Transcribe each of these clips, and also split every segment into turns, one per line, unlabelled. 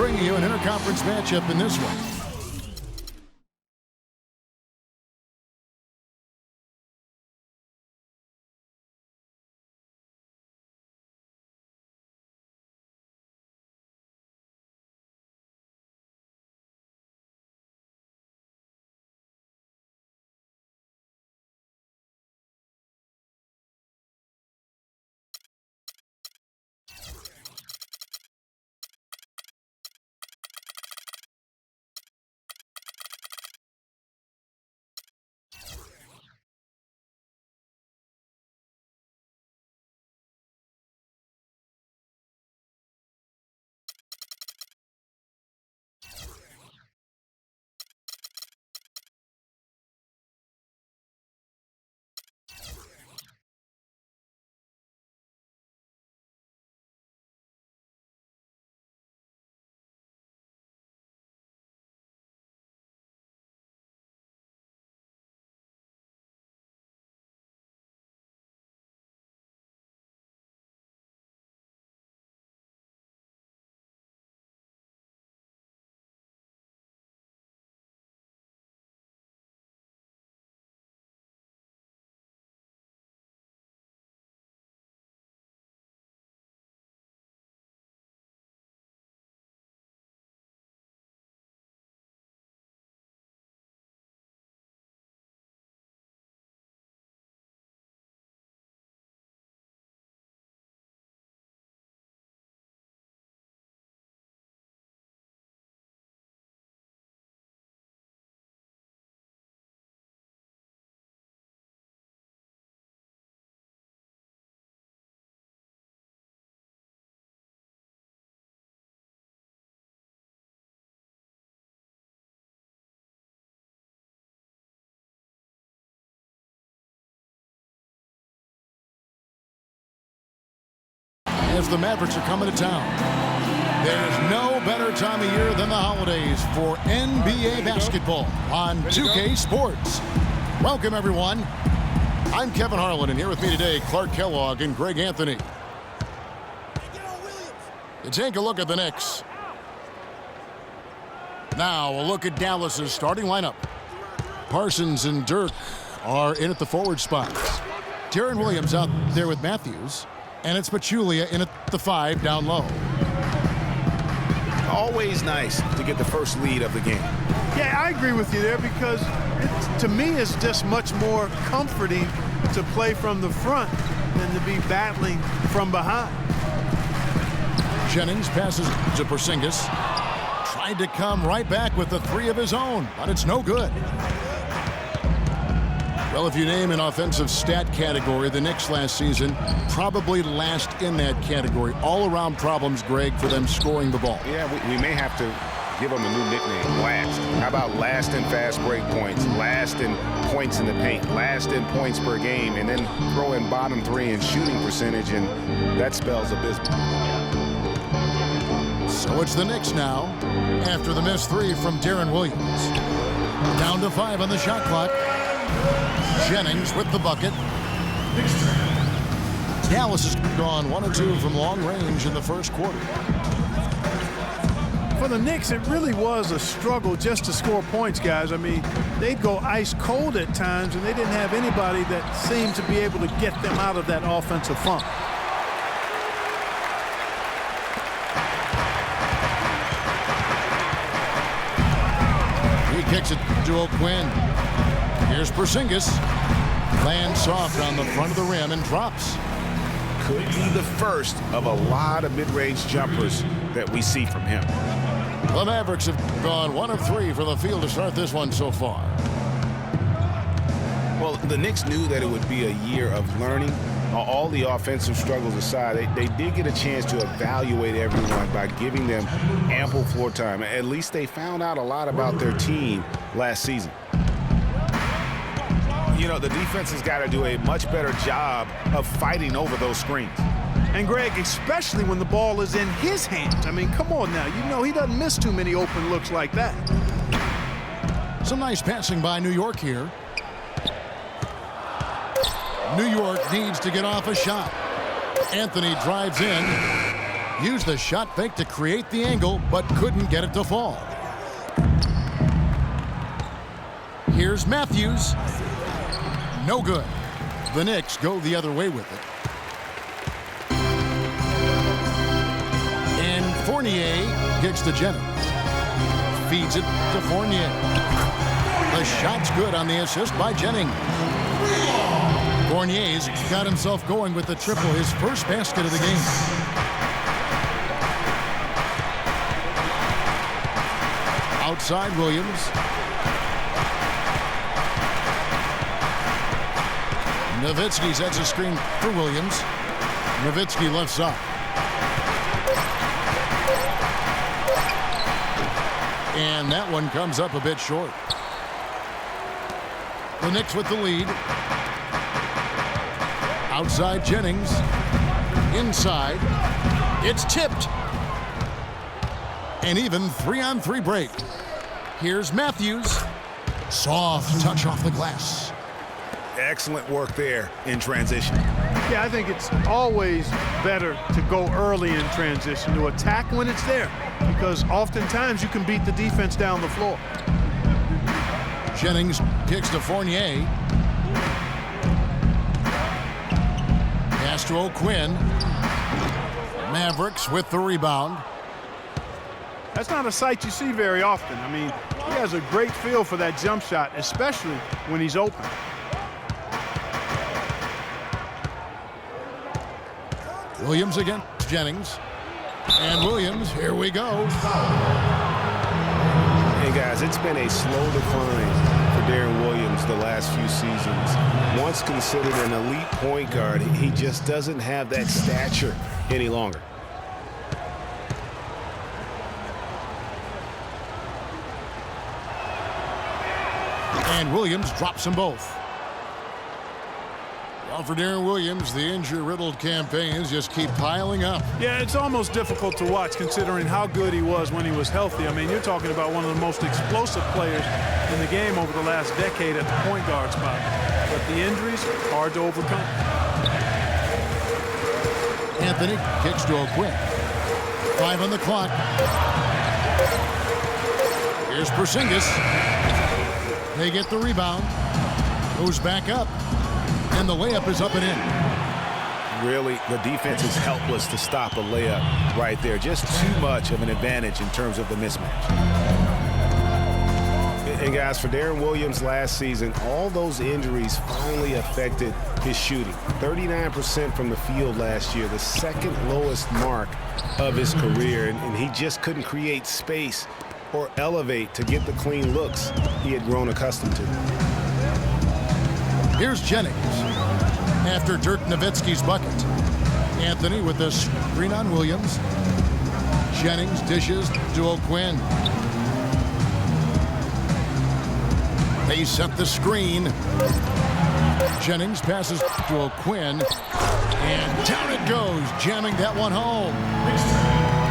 bringing you an interconference matchup in this one. As the Mavericks are coming to town, there's no better time of year than the holidays for NBA basketball on 2K Sports. Welcome, everyone. I'm Kevin Harlan, and here with me today, Clark Kellogg and Greg Anthony. To take a look at the Knicks. Now, a look at Dallas's starting lineup. Parsons and Dirk are in at the forward spots. Deron Williams out there with Matthews. And it's Pachulia in at the 5 down low.
Always nice to get the first lead of the game.
Yeah, I agree with you there because to me it's just much more comforting to play from the front than to be battling from behind.
Jennings passes to Porzingis. Tried to come right back with the 3 of his own, but it's no good. Well, if you name an offensive stat category, the Knicks last season probably last in that category. All-around problems, Greg, for them scoring the ball.
Yeah, we may have to give them a new nickname, last. How about last in fast break points, last in points in the paint, last in points per game, and then throw in bottom 3 in shooting percentage, and that spells abysmal.
So it's the Knicks now after the missed 3 from Deron Williams. Down to 5 on the shot clock. Jennings with the bucket. Dallas has gone 1 of 2 from long range in the first quarter.
For the Knicks, it really was a struggle just to score points, guys. I mean, they'd go ice cold at times, and they didn't have anybody that seemed to be able to get them out of that offensive funk.
He kicks it to O'Quinn. Here's Porzingis. Lands soft on the front of the rim and drops.
Could be the first of a lot of mid-range jumpers that we see from him.
The Mavericks have gone 1 of 3 from the field to start this one so far.
Well, the Knicks knew that it would be a year of learning. All the offensive struggles aside, they did get a chance to evaluate everyone by giving them ample floor time. At least they found out a lot about their team last season. You know, the defense has got to do a much better job of fighting over those screens.
And, Greg, especially when the ball is in his hands. I mean, come on now. You know he doesn't miss too many open looks like that.
Some nice passing by New York here. New York needs to get off a shot. Anthony drives in. Used the shot fake to create the angle, but couldn't get it to fall. Here's Matthews. No good. The Knicks go the other way with it. And Fournier kicks to Jennings. Feeds it to Fournier. The shot's good on the assist by Jennings. Fournier's got himself going with the triple, his first basket of the game. Outside Williams. Nowitzki sets a screen for Williams. Nowitzki lifts up. And that one comes up a bit short. The Knicks with the lead. Outside Jennings. Inside. It's tipped. An even 3-on-3 break. Here's Matthews. Soft touch off the glass.
Excellent work there in transition.
Yeah, I think it's always better to go early in transition, to attack when it's there, because oftentimes you can beat the defense down the floor.
Jennings kicks to Fournier. Pass to O'Quinn. Mavericks with the rebound.
That's not a sight you see very often. I mean, he has a great feel for that jump shot, especially when he's open.
Williams against Jennings. And Williams, here we go.
Hey, guys, it's been a slow decline for Darren Williams the last few seasons. Once considered an elite point guard, he just doesn't have that stature any longer.
And Williams drops them both. Well, for Darren Williams, the injury-riddled campaigns just keep piling up.
Yeah, it's almost difficult to watch considering how good he was when he was healthy. I mean, you're talking about one of the most explosive players in the game over the last decade at the point guard spot. But the injuries, hard to overcome.
Anthony kicks to O'Quinn. 5 on the clock. Here's Porzingis. They get the rebound. Goes back up. And the layup is up and in.
Really, the defense is helpless to stop a layup right there. Just too much of an advantage in terms of the mismatch. And guys, for Darren Williams last season, all those injuries finally affected his shooting. 39% from the field last year, the second lowest mark of his career. And he just couldn't create space or elevate to get the clean looks he had grown accustomed to.
Here's Jennings after Dirk Nowitzki's bucket. Anthony with the screen on Williams. Jennings dishes to O'Quinn. They set the screen. Jennings passes to O'Quinn. And down it goes, jamming that one home.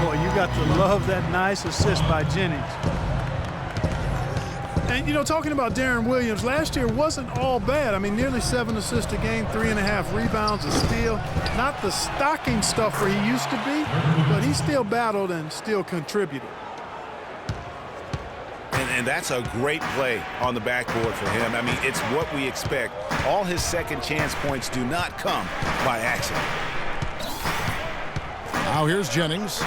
Boy, you got to love that nice assist by Jennings. And, you know, talking about Darren Williams, last year wasn't all bad. I mean, nearly 7 assists a game, 3.5 rebounds, a steal. Not the stocking stuffer he used to be, but he still battled and still contributed.
And that's a great play on the backboard for him. I mean, it's what we expect. All his second chance points do not come by accident.
Now here's Jennings.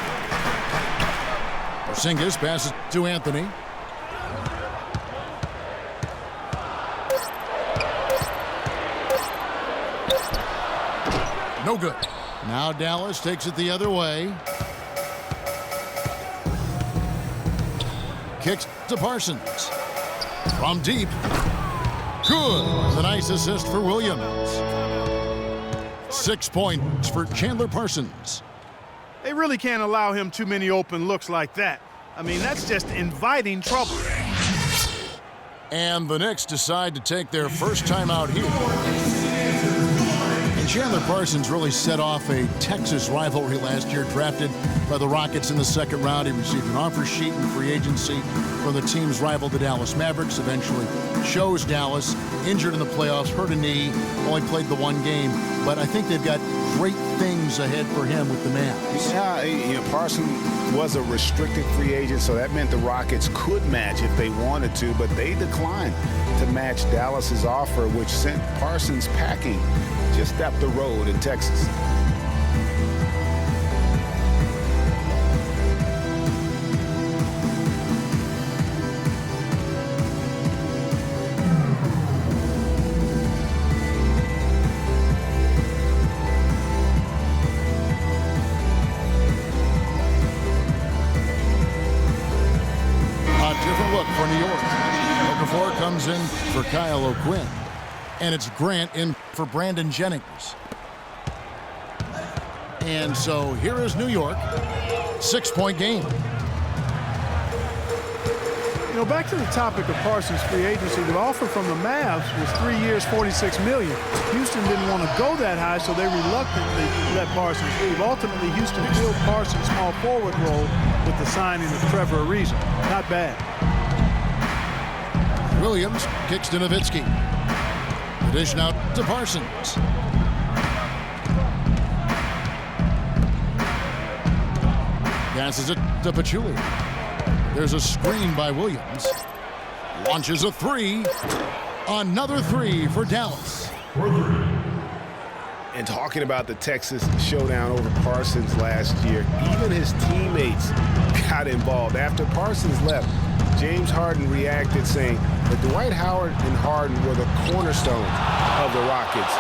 Porzingis passes to Anthony. No good. Now Dallas takes it the other way. Kicks to Parsons. From deep. Good. The nice assist for Williams. 6 points for Chandler Parsons.
They really can't allow him too many open looks like that. I mean, that's just inviting trouble.
And the Knicks decide to take their first time out here. And Chandler Parsons really set off a Texas rivalry last year, drafted by the Rockets in the second round. He received an offer sheet in free agency from the team's rival, the Dallas Mavericks. Eventually chose Dallas, injured in the playoffs, hurt a knee, only played the one game. But I think they've got great things options ahead for him with the Mavs.
Yeah, Parsons was a restricted free agent, so that meant the Rockets could match if they wanted to, but they declined to match Dallas's offer, which sent Parsons packing just up the road in Texas.
For New York, Okafor comes in for Kyle O'Quinn, and it's Grant in for Brandon Jennings. And so here is New York, 6-point game.
Back to the topic of Parsons' free agency, the offer from the Mavs was 3 years, $46 million. Houston didn't want to go that high, so they reluctantly let Parsons leave. Ultimately, Houston filled Parsons' small forward role with the signing of Trevor Ariza. Not bad.
Williams kicks to Nowitzki. The dish out to Parsons. Passes it to Pachulia. There's a screen by Williams. Launches a three. Another three for Dallas.
And talking about the Texas showdown over Parsons last year, even his teammates got involved. After Parsons left, James Harden reacted saying that Dwight Howard and Harden were the cornerstone of the Rockets.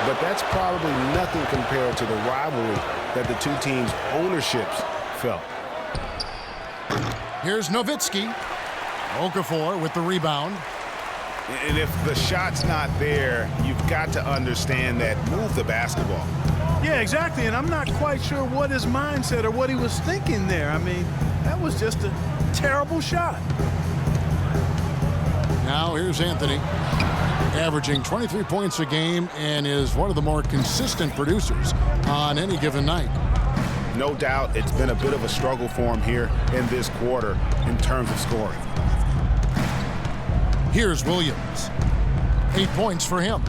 But that's probably nothing compared to the rivalry that the two teams' ownerships felt.
Here's Nowitzki. Okafor with the rebound.
And if the shot's not there, you've got to understand that move the basketball.
Yeah, exactly. And I'm not quite sure what his mindset or what he was thinking there. I mean, that was just a terrible shot.
Now here's Anthony, averaging 23 points a game and is one of the more consistent producers on any given night.
No doubt it's been a bit of a struggle for him here in this quarter in terms of scoring.
Here's Williams. 8 points for him.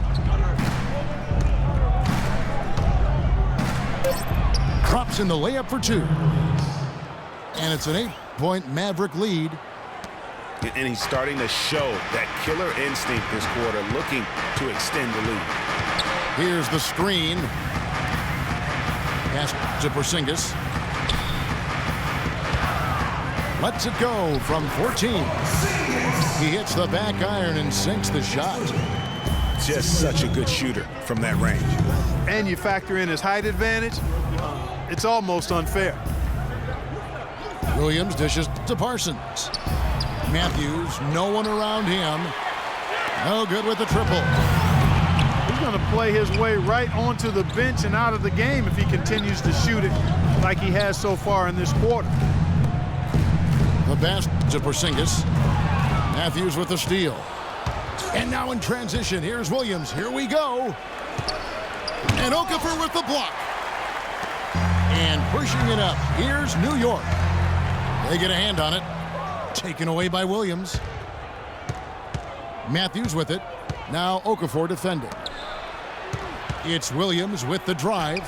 Drops in the layup for 2. And it's an 8-point Maverick lead.
And he's starting to show that killer instinct this quarter, looking to extend the lead.
Here's the screen. Pass to Porzingis. Lets it go from 14. He hits the back iron and sinks the shot.
Just such a good shooter from that range.
And you factor in his height advantage, it's almost unfair.
Williams dishes to Parsons. Matthews, no one around him. No good with the triple.
He's going to play his way right onto the bench and out of the game if he continues to shoot it like he has so far in this quarter.
The pass to Porzingis. Matthews with the steal. And now in transition, here's Williams. Here we go. And Okafor with the block. And pushing it up, here's New York. They get a hand on it. Taken away by Williams. Matthews with it. Now Okafor defending. It's Williams with the drive.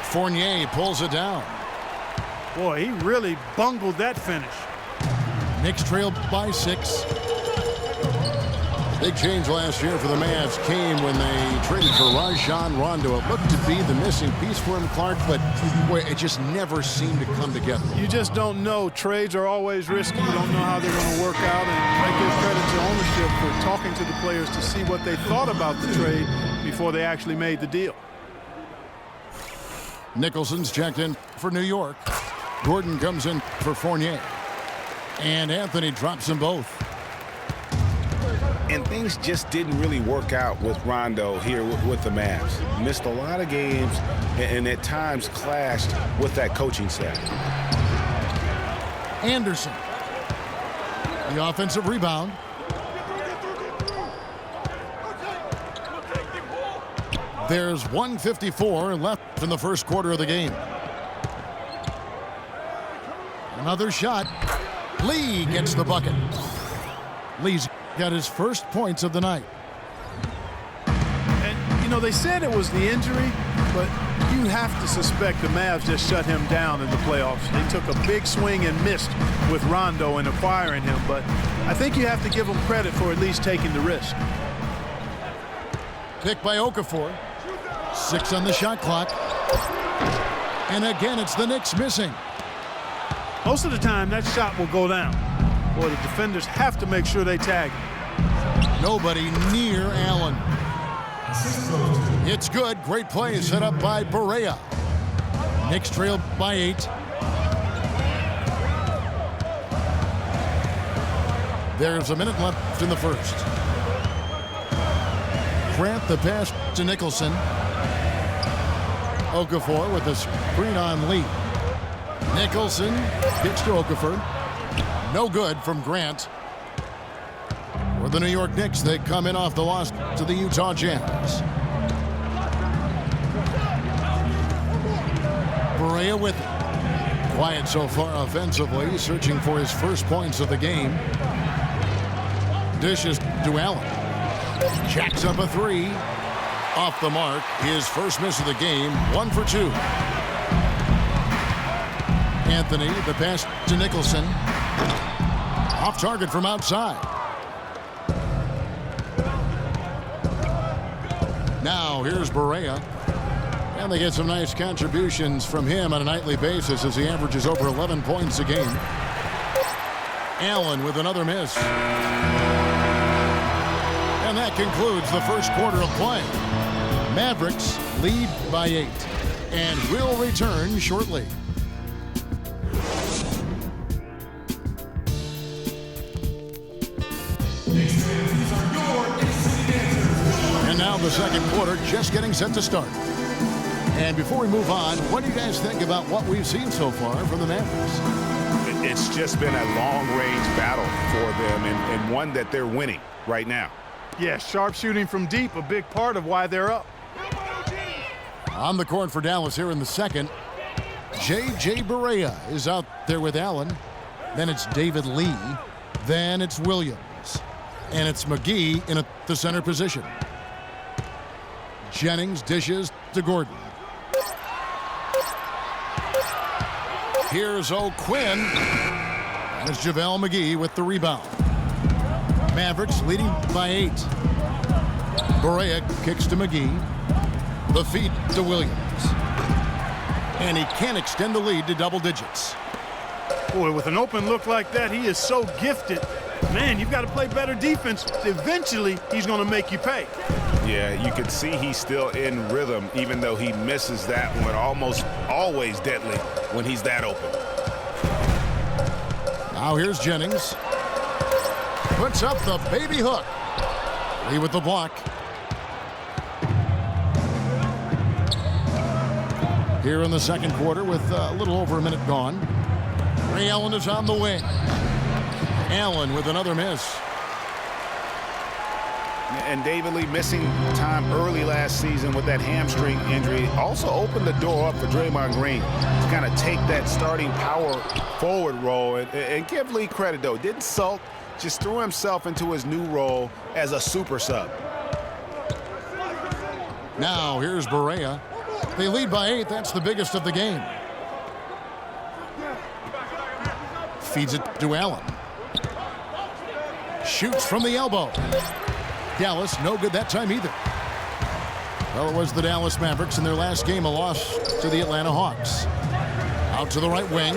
Fournier pulls it down.
Boy, he really bungled that finish.
Knicks trailed by 6. Big change last year for the Mavs came when they traded for Rajon Rondo. It looked to be the missing piece for him, Clark, but boy, it just never seemed to come together.
You just don't know. Trades are always risky. You don't know how they're going to work out, and I give credit to ownership for talking to the players to see what they thought about the trade before they actually made the deal.
Nicholson's checked in for New York. Gordon comes in for Fournier. And Anthony drops them both.
And things just didn't really work out with Rondo here with the Mavs. Missed a lot of games and at times clashed with that coaching staff.
Anderson. The offensive rebound. There's 1:54 left in the first quarter of the game. Another shot. Lee gets the bucket. Lee's got his first points of the night.
And, you know, they said it was the injury, but you have to suspect the Mavs just shut him down in the playoffs. They took a big swing and missed with Rondo and acquiring him, but I think you have to give them credit for at least taking the risk.
Pick by Okafor. 6 on the shot clock. And again, it's the Knicks missing.
Most of the time, that shot will go down. Boy, the defenders have to make sure they tag him.
Nobody near Allen. It's good. Great play set up by Barea. Knicks trail by 8. There's a minute left in the first. Grant the pass to Nicholson. Okafor with a screen on Lee. Nicholson gets to Okafor. No good from Grant. For the New York Knicks, they come in off the loss to the Utah Jazz. Barea with it. Quiet so far offensively, searching for his first points of the game. Dishes to Allen. Jacks up a 3. Off the mark. His first miss of the game. 1 for 2. Anthony, the pass to Nicholson. Off target from outside. Now here's Barea. And they get some nice contributions from him on a nightly basis as he averages over 11 points a game. Allen with another miss. And that concludes the first quarter of play. Mavericks lead by 8 and will return shortly. And now the second quarter just getting set to start. And before we move on, what do you guys think about what we've seen so far from the Mavericks?
It's just been a long-range battle for them and one that they're winning right now.
Yeah, sharp shooting from deep, a big part of why they're up.
On the court for Dallas here in the second, J.J. Barea is out there with Allen. Then it's David Lee. Then it's Williams. And it's McGee in the center position. Jennings dishes to Gordon. Here's O'Quinn. And it's JaVale McGee with the rebound. Mavericks leading by 8. Barea kicks to McGee. The feed to Williams. And he can't extend the lead to double digits.
Boy, with an open look like that, he is so gifted. Man, you've got to play better defense. Eventually, he's going to make you pay.
Yeah, you can see he's still in rhythm, even though he misses that one. Almost always deadly when he's that open.
Now here's Jennings. Puts up the baby hook. Lee with the block. Here in the second quarter with a little over a minute gone. Ray Allen is on the wing. Allen with another miss.
And David Lee missing time early last season with that hamstring injury also opened the door up for Draymond Green to kind of take that starting power forward role. And give Lee credit, though. Didn't sulk, just threw himself into his new role as a super sub.
Now here's Barea. They lead by 8. That's the biggest of the game. Feeds it to Allen. Shoots from the elbow. Dallas, no good that time either. Well, it was the Dallas Mavericks in their last game, a loss to the Atlanta Hawks. Out to the right wing.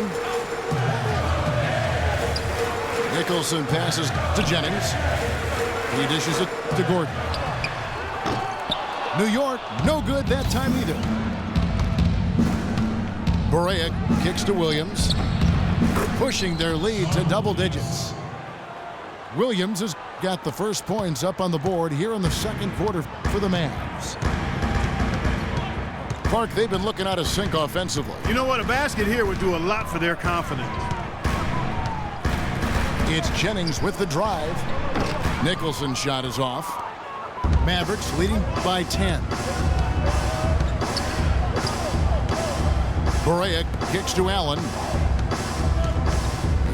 Nicholson passes to Jennings. He dishes it to Gordon. New York, no good that time either. Barea kicks to Williams, pushing their lead to double digits. Williams has got the first points up on the board here in the second quarter for the Mavs. Clark, they've been looking out of sync offensively.
You know what? A basket here would do a lot for their confidence.
It's Jennings with the drive. Nicholson's shot is off. Mavericks leading by 10. Barea kicks to Allen.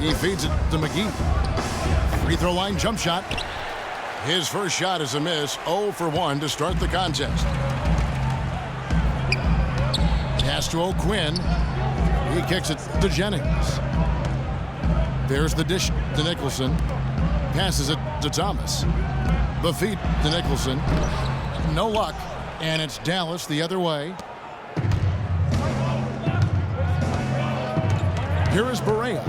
He feeds it to McGee. Free throw line jump shot. His first shot is a miss. 0 for 1 to start the contest. Pass to O'Quinn. He kicks it to Jennings. There's the dish to Nicholson. Passes it to Thomas. The feed to Nicholson. No luck. And it's Dallas the other way. Here is Barea.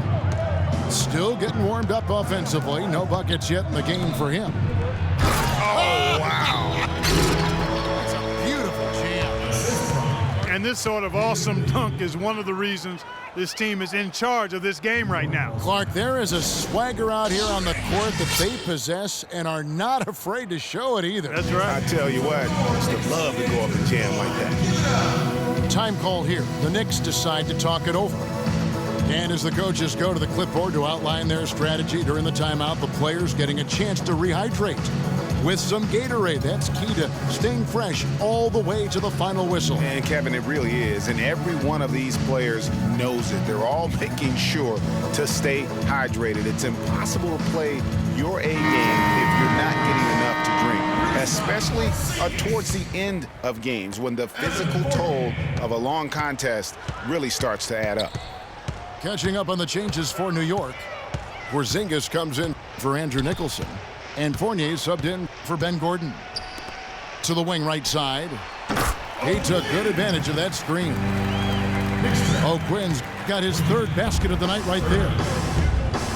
Still getting warmed up offensively. No buckets yet in the game for him.
Oh, wow.
That's a beautiful jam.
And this sort of awesome dunk is one of the reasons this team is in charge of this game right now.
Clark, there is a swagger out here on the court that they possess and are not afraid to show it either.
That's right.
I tell you what, it's the love to go up and jam like that.
Time call here. The Knicks decide to talk it over. And as the coaches go to the clipboard to outline their strategy during the timeout, the players getting a chance to rehydrate with some Gatorade. That's key to staying fresh all the way to the final whistle.
And Kevin, it really is. And every one of these players knows it. They're all making sure to stay hydrated. It's impossible to play your A game if you're not getting enough to drink, especially towards the end of games when the physical toll of a long contest really starts to add up.
Catching up on the changes for New York. Porzingis comes in for Andrew Nicholson. And Fournier subbed in for Ben Gordon. To the wing right side. He took good advantage of that screen. O'Quinn's got his third basket of the night right there.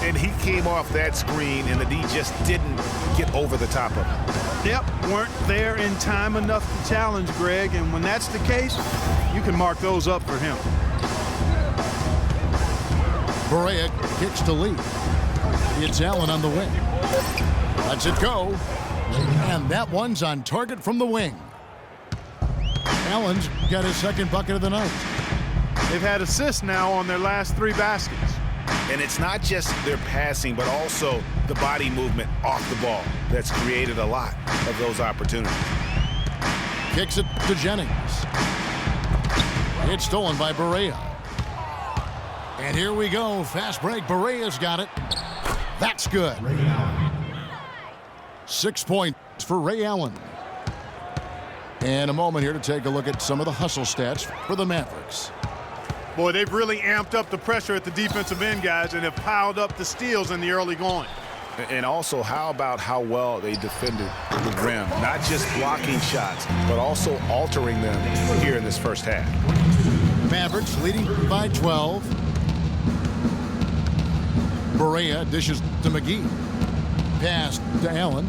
And he came off that screen, and the D just didn't get over the top of him.
Yep, weren't there in time enough to challenge Greg, and when that's the case, you can mark those up for him.
Barea kicks to Lee. It's Allen on the wing. Lets it go. And that one's on target from the wing. Allen's got his second bucket of the night.
They've had assists now on their last 3 baskets.
And it's not just their passing, but also the body movement off the ball that's created a lot of those opportunities.
Kicks it to Jennings. It's stolen by Barea. And here we go. Fast break. Barea's got it. That's good. 6 points for Ray Allen. And a moment here to take a look at some of the hustle stats for the Mavericks.
Boy, they've really amped up the pressure at the defensive end, guys, and have piled up the steals in the early going.
And also, how about how well they defended the rim? Not just blocking shots, but also altering them here in this first half.
Mavericks leading by 12. Barea dishes to McGee. Pass to Allen.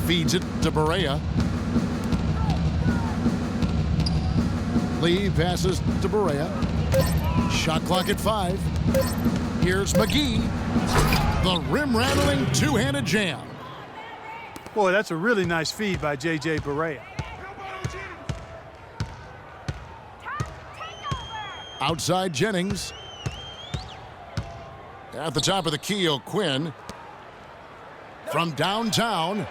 Feeds it to Barea. Lee passes to Barea. Shot clock at 5. Here's McGee. The rim-rattling two-handed jam.
Boy, that's a really nice feed by J.J. Barea.
Outside Jennings. At the top of the key, O'Quinn. From downtown.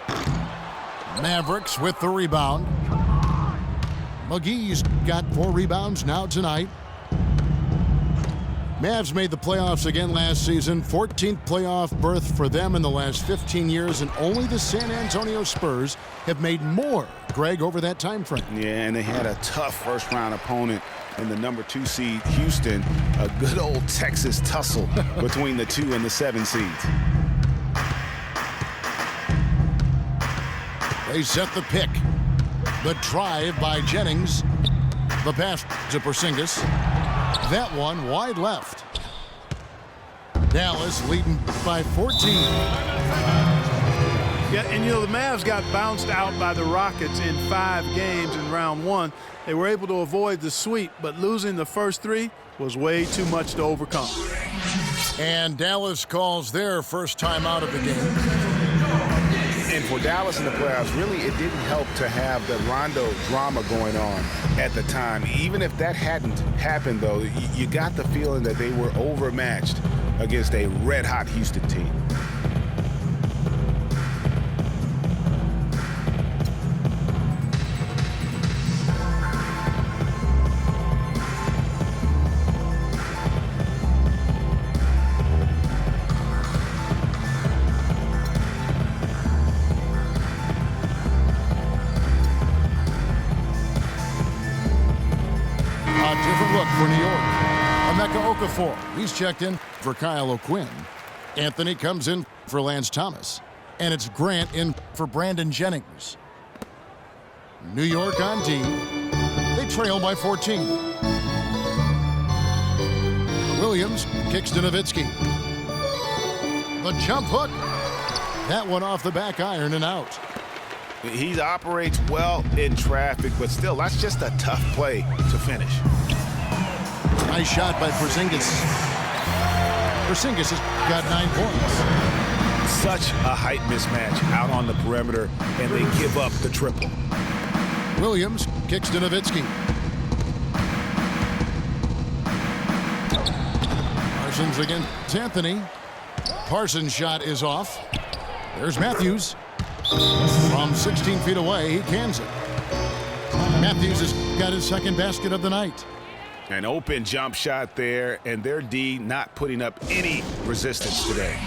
Mavericks with the rebound. McGee's got 4 rebounds now tonight. Mavs made the playoffs again last season. 14th playoff berth for them in the last 15 years, and only the San Antonio Spurs have made more, Greg, over that time frame.
Yeah, and they had a tough first-round opponent in the number 2 seed, Houston. A good old Texas tussle between the 2 and the 7 seeds.
They set the pick. The drive by Jennings. The pass to Porzingis. That one wide left. Dallas leading by 14.
Yeah, and the Mavs got bounced out by the Rockets in 5 games in round 1. They were able to avoid the sweep, but losing the first 3 was way too much to overcome.
And Dallas calls their first time out of the game.
And for Dallas in the playoffs, really, it didn't help to have the Rondo drama going on at the time. Even if that hadn't happened, though, you got the feeling that they were overmatched against a red-hot Houston team.
different look for New York. Emeka Okafor, he's checked in for Kyle O'Quinn. Anthony comes in for Lance Thomas. And it's Grant in for Brandon Jennings. New York on D. They trail by 14. Williams kicks to Nowitzki. The jump hook. That one off the back iron and out.
He operates well in traffic, but still, that's just a tough play to finish.
Nice shot by Porzingis. Porzingis has got 9 points.
Such a height mismatch out on the perimeter, and they give up the triple.
Williams kicks to Nowitzki. Parsons against Anthony. Parsons' shot is off. There's Matthews. From 16 feet away, he cans it. Matthews has got his second basket of the night.
An open jump shot there, and their D not putting up any resistance today.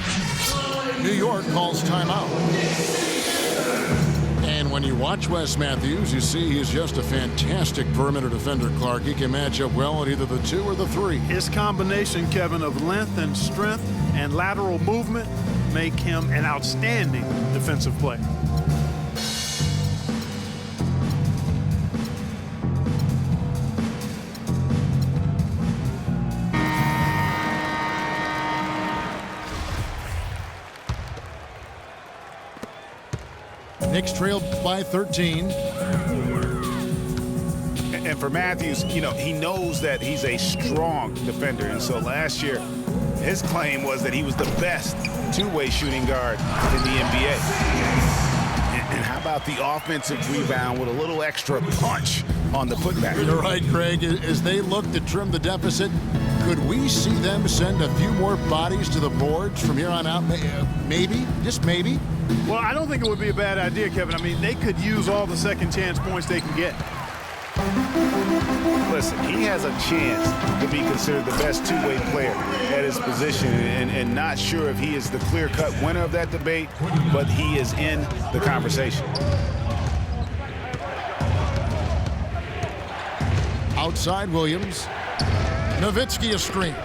New York calls timeout. And when you watch Wes Matthews, you see he's just a fantastic perimeter defender, Clark. He can match up well at either the 2 or the 3.
His combination, Kevin, of length and strength and lateral movement make him an outstanding defensive player.
Knicks trailed by 13.
And for Matthews, you know, he knows that he's a strong defender. And so last year, his claim was that he was the best two-way shooting guard in the NBA. And how about the offensive rebound with a little extra punch on the putback?
You're right, Craig. As they look to trim the deficit, could we see them send a few more bodies to the boards from here on out? Maybe, just maybe.
Well, I don't think it would be a bad idea, Kevin. I mean, they could use all the second chance points they can get.
Listen, he has a chance to be considered the best two-way player at his position, and not sure if he is the clear-cut winner of that debate, but he is in the conversation.
Outside Williams. Nowitzki a screen.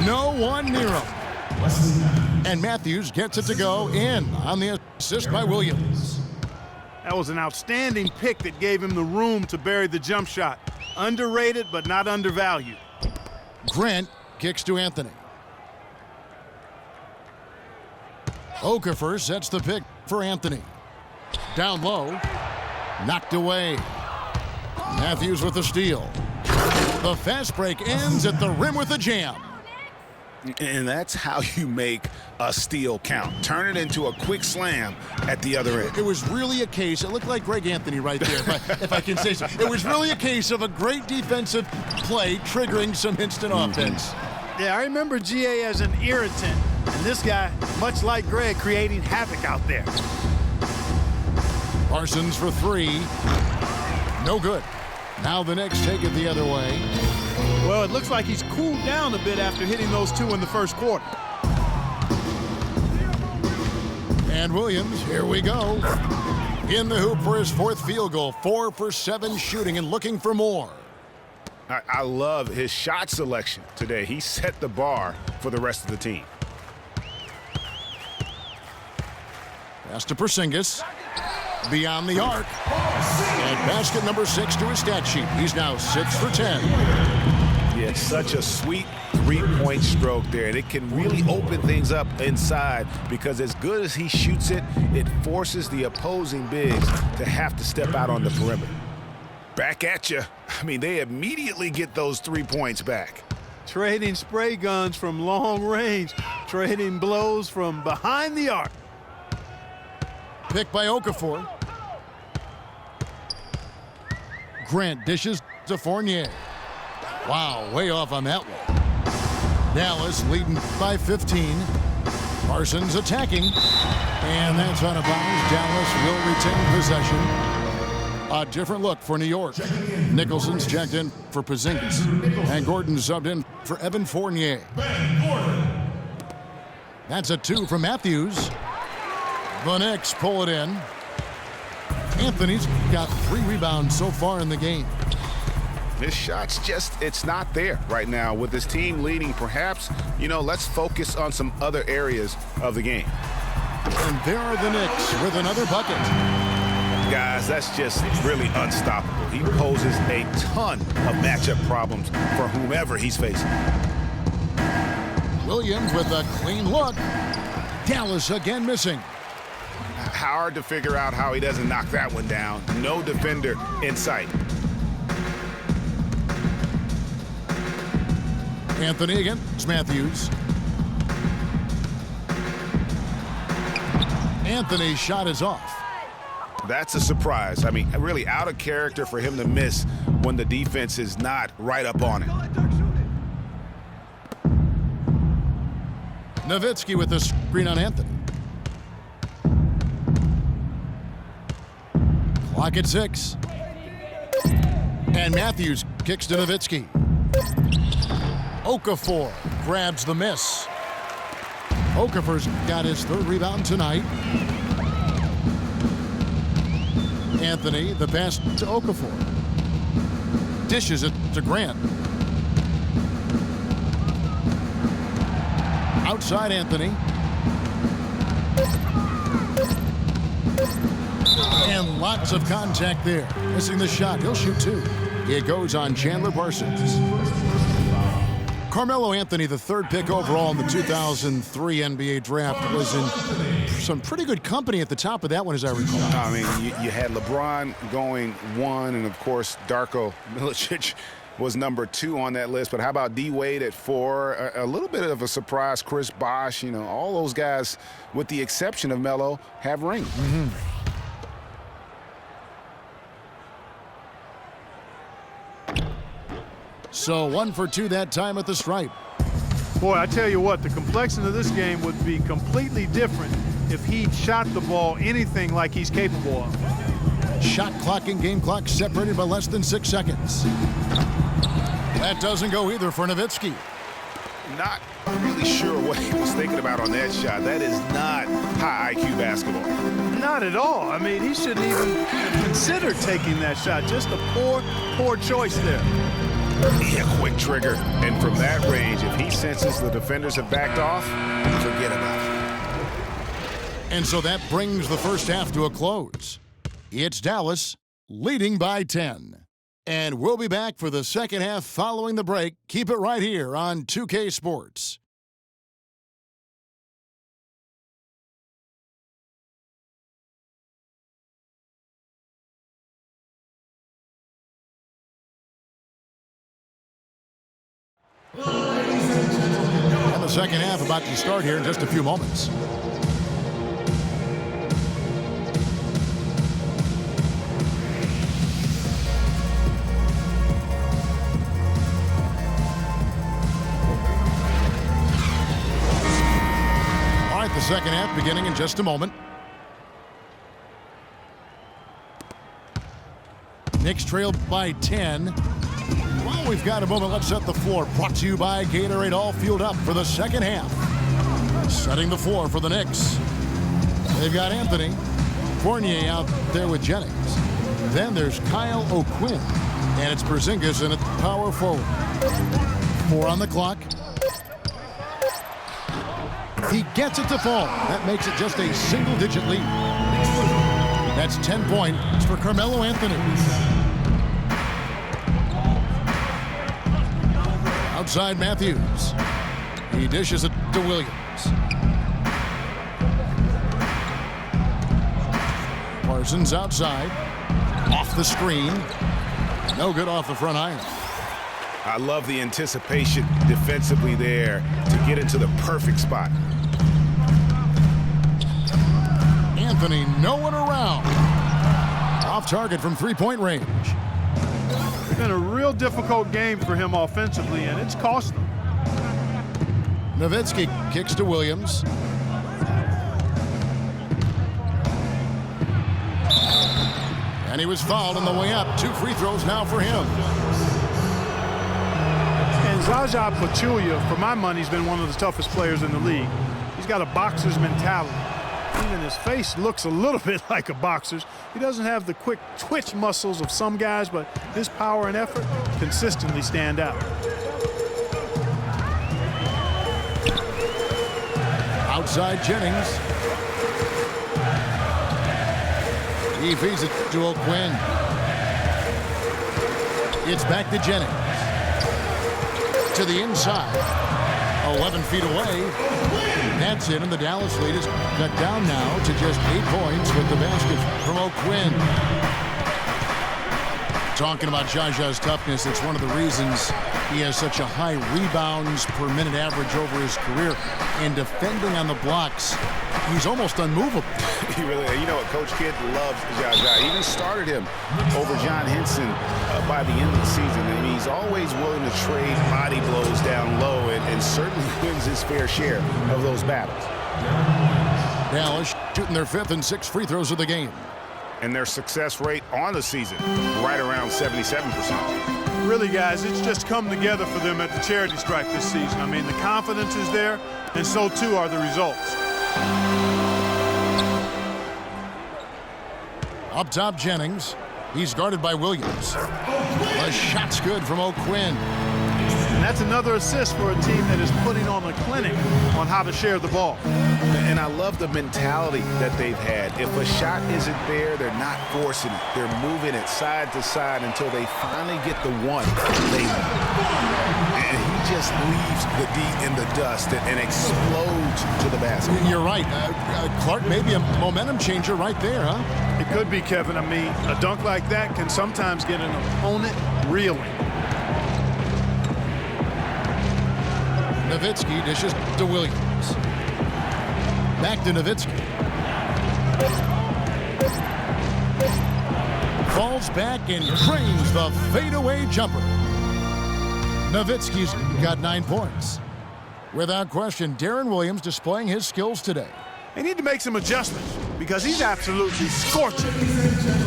No one near him. And Matthews gets it to go in on the assist by Williams.
That was an outstanding pick that gave him the room to bury the jump shot. Underrated, but not undervalued.
Grant kicks to Anthony. Okafor sets the pick for Anthony. Down low. Knocked away. Matthews with the steal. The fast break ends at the rim with a jam.
And that's how you make a steal count. Turn it into a quick slam at the other end.
It was really a case, it looked like Greg Anthony right there, if I can say so. It was really a case of a great defensive play triggering some instant offense.
Yeah, I remember GA as an irritant, and this guy, much like Greg, creating havoc out there.
Parsons for 3. No good. Now the Knicks take it the other way.
Well, it looks like he's cooled down a bit after hitting those 2 in the first quarter.
And Williams, here we go. In the hoop for his 4th field goal. 4 for 7 shooting and looking for more.
I love his shot selection today. He set the bar for the rest of the team.
Pass to Porzingis. Beyond the arc. And basket number 6 to his stat sheet. He's now 6 for 10.
Yeah, such a sweet three-point stroke there, and it can really open things up inside because as good as he shoots it, it forces the opposing bigs to have to step out on the perimeter. Back at you. I mean, they immediately get those 3 points back.
Trading spray guns from long range, trading blows from behind the arc.
Pick by Okafor. Grant dishes to Fournier. Wow, way off on that one. Dallas leading by 15. Parsons attacking. And that's out of bounds. Dallas will retain possession. A different look for New York. Nicholson's checked in for Porzingis. And Gordon subbed in for Evan Fournier. That's a 2 from Matthews. The Knicks pull it in. Anthony's got 3 rebounds so far in the game.
His shot's just, it's not there right now. With his team leading, perhaps, let's focus on some other areas of the game.
And there are the Knicks with another bucket.
Guys, that's just really unstoppable. He poses a ton of matchup problems for whomever he's facing.
Williams with a clean look. Dallas again missing.
Hard to figure out how he doesn't knock that one down. No defender in sight.
Anthony against Matthews. Anthony's shot is off.
That's a surprise. I mean, really out of character for him to miss when the defense is not right up on him.
Nowitzki with the screen on Anthony. Clock at 6. And Matthews kicks to Nowitzki. Okafor grabs the miss. Okafor's got his third rebound tonight. Anthony, the pass to Okafor. Dishes it to Grant. Outside Anthony. And lots of contact there. Missing the shot. He'll shoot 2. It goes on Chandler Parsons. Carmelo Anthony, the third pick overall in the 2003 NBA draft, was in some pretty good company at the top of that one, as I recall.
I mean, you had LeBron going 1, and of course, Darko Milicic was number 2 on that list. But how about D Wade at 4? A little bit of a surprise, Chris Bosh. All those guys, with the exception of Melo, have rings.
Mm-hmm. So 1 for 2 that time at the stripe.
Boy, I tell you what, the complexion of this game would be completely different if he shot the ball anything like he's capable of.
Shot clock and game clock separated by less than 6 seconds. That doesn't go either for Nowitzki.
Not really sure what he was thinking about on that shot. That is not high IQ basketball.
Not at all. I mean, he shouldn't even consider taking that shot. Just a poor choice there.
Yeah, quick trigger. And from that range, if he senses the defenders have backed off, forget about it.
And so that brings the first half to a close. It's Dallas leading by 10. And we'll be back for the second half following the break. Keep it right here on 2K Sports. And the second half about to start here in just a few moments. All right, the second half beginning in just a moment. Knicks trail by 10. Well, we've got a moment. Let's set the floor. Brought to you by Gatorade, all fueled up for the second half. Setting the floor for the Knicks. They've got Anthony Fournier out there with Jennings. Then there's Kyle O'Quinn. And it's Porzingis in at power forward. 4 on the clock. He gets it to fall. That makes it just a single-digit lead. That's 10 points for Carmelo Anthony. Outside Matthews. He dishes it to Williams. Parsons outside. Off the screen. No good off the front iron.
I love the anticipation defensively there to get into the perfect spot.
Anthony, no one around. Off target from three-point range.
It's been a real difficult game for him offensively, and it's cost him.
Nowitzki kicks to Williams. And he was fouled on the way up. 2 free throws now for him.
And Zaza Pachulia, for my money, has been one of the toughest players in the league. He's got a boxer's mentality. Even his face looks a little bit like a boxer's. He doesn't have the quick twitch muscles of some guys, but his power and effort consistently stand out.
Outside Jennings. He feeds it to O'Quinn. It's back to Jennings. To the inside. 11 feet away. That's it, and the Dallas lead is cut down now to just 8 points with the basket from O'Quinn. Talking about Jaja's toughness, it's one of the reasons he has such a high rebounds per minute average over his career. And defending on the blocks, he's almost unmovable.
He really, you know what, Coach Kidd loves Jaja. He even started him over John Henson by the end of the season. I mean, he's always willing to trade body blows down low and certainly wins his fair share of those battles.
Dallas shooting their 5th and 6th free throws of the game.
And their success rate on the season, right around 77%.
Really, guys, it's just come together for them at the charity stripe this season. I mean, the confidence is there, and so too are the results.
Up top, Jennings. He's guarded by Williams. The shot's good from O'Quinn.
And that's another assist for a team that is putting on a clinic on how to share the ball.
And I love the mentality that they've had. If a shot isn't there, they're not forcing it. They're moving it side to side until they finally get the one. And he just leaves the D in the dust and explodes to the basket.
You're right. Clark, maybe a momentum changer right there, huh?
It could be, Kevin. I mean, a dunk like that can sometimes get an opponent reeling.
Nowitzki dishes to Williams. Back to Nowitzki. Falls back and drains the fadeaway jumper. Nowitzki's got 9 points. Without question, Darren Williams displaying his skills today.
They need to make some adjustments because he's absolutely scorching.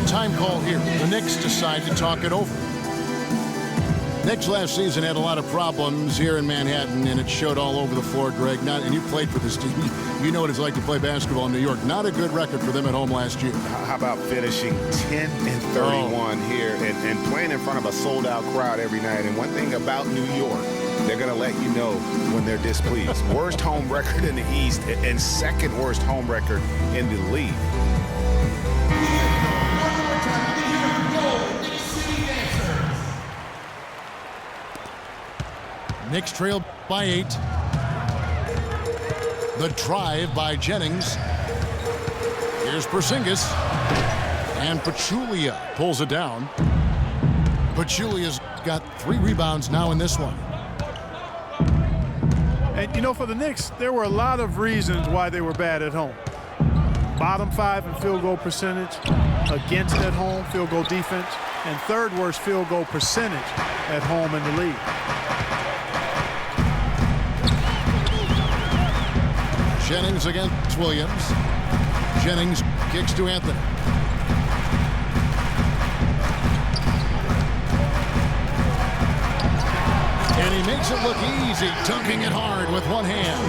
Time call here. The Knicks decide to talk it over. Knicks last season had a lot of problems here in Manhattan, and it showed all over the floor, Greg. And you played for this team. You know what it's like to play basketball in New York. Not a good record for them at home last year.
How about finishing 10-31 here and playing in front of a sold-out crowd every night? And one thing about New York, they're going to let you know when they're displeased. Worst home record in the East and second worst home record in the league.
Knicks trail by 8. The drive by Jennings. Here's Porzingis. And Pachulia pulls it down. Pachulia's got 3 rebounds now in this one.
And, you know, for the Knicks, there were a lot of reasons why they were bad at home. Bottom 5 in field goal percentage, against at home field goal defense, and 3rd worst field goal percentage at home in the league.
Jennings against Williams. Jennings kicks to Anthony. And he makes it look easy, dunking it hard with one hand.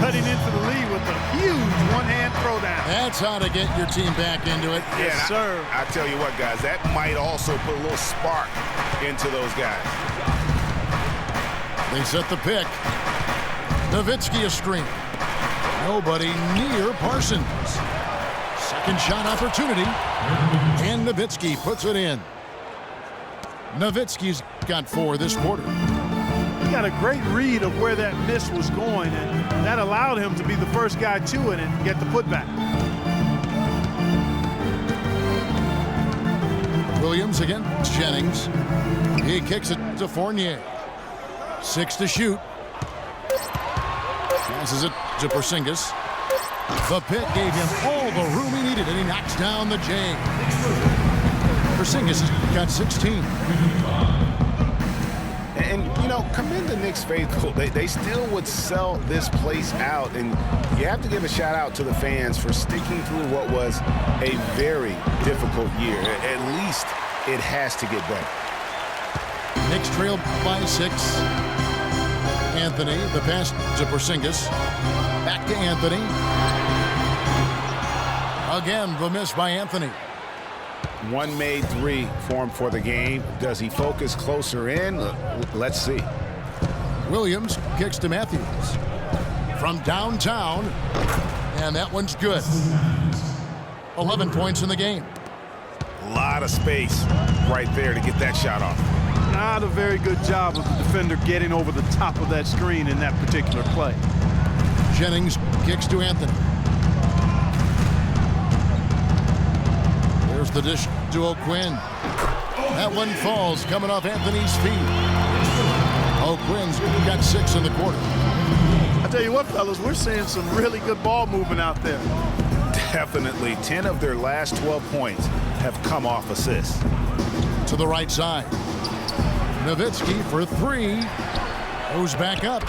Cutting in for the lead with a huge one-hand throwdown.
That's how to get your team back into it.
Yes, sir.
I tell you what, guys, that might also put a little spark into those guys.
They set the pick. Nowitzki a screen. Nobody near Parsons. Second shot opportunity. And Nowitzki puts it in. Nowitzki's got 4 this quarter.
He got a great read of where that miss was going, and that allowed him to be the first guy to it and get the putback.
Williams against Jennings. He kicks it to Fournier. 6 to shoot. Passes it to Porzingis. The pick gave him all the room he needed, and he knocks down the J. Porzingis has got 16.
And, you know, commend the Knicks faithful. They still would sell this place out. And you have to give a shout out to the fans for sticking through what was a very difficult year. At least it has to get better.
Knicks trail by 6. Anthony, the pass to Porzingis. Back to Anthony. Again, the miss by Anthony.
One made three formed for the game. Does he focus closer in? Let's see.
Williams kicks to Matthews from downtown, and that one's good. 11 points in the game.
A lot of space right there to get that shot off.
Not a very good job of the defender getting over the top of that screen in that particular play.
Jennings kicks to Anthony. There's the dish to O'Quinn. That one falls coming off Anthony's feet. O'Quinn's got 6 in the quarter.
I tell you what, fellas, we're seeing some really good ball movement out there.
Definitely. 10 of their last 12 points have come off assists.
To the right side. Nowitzki for 3. Goes back up.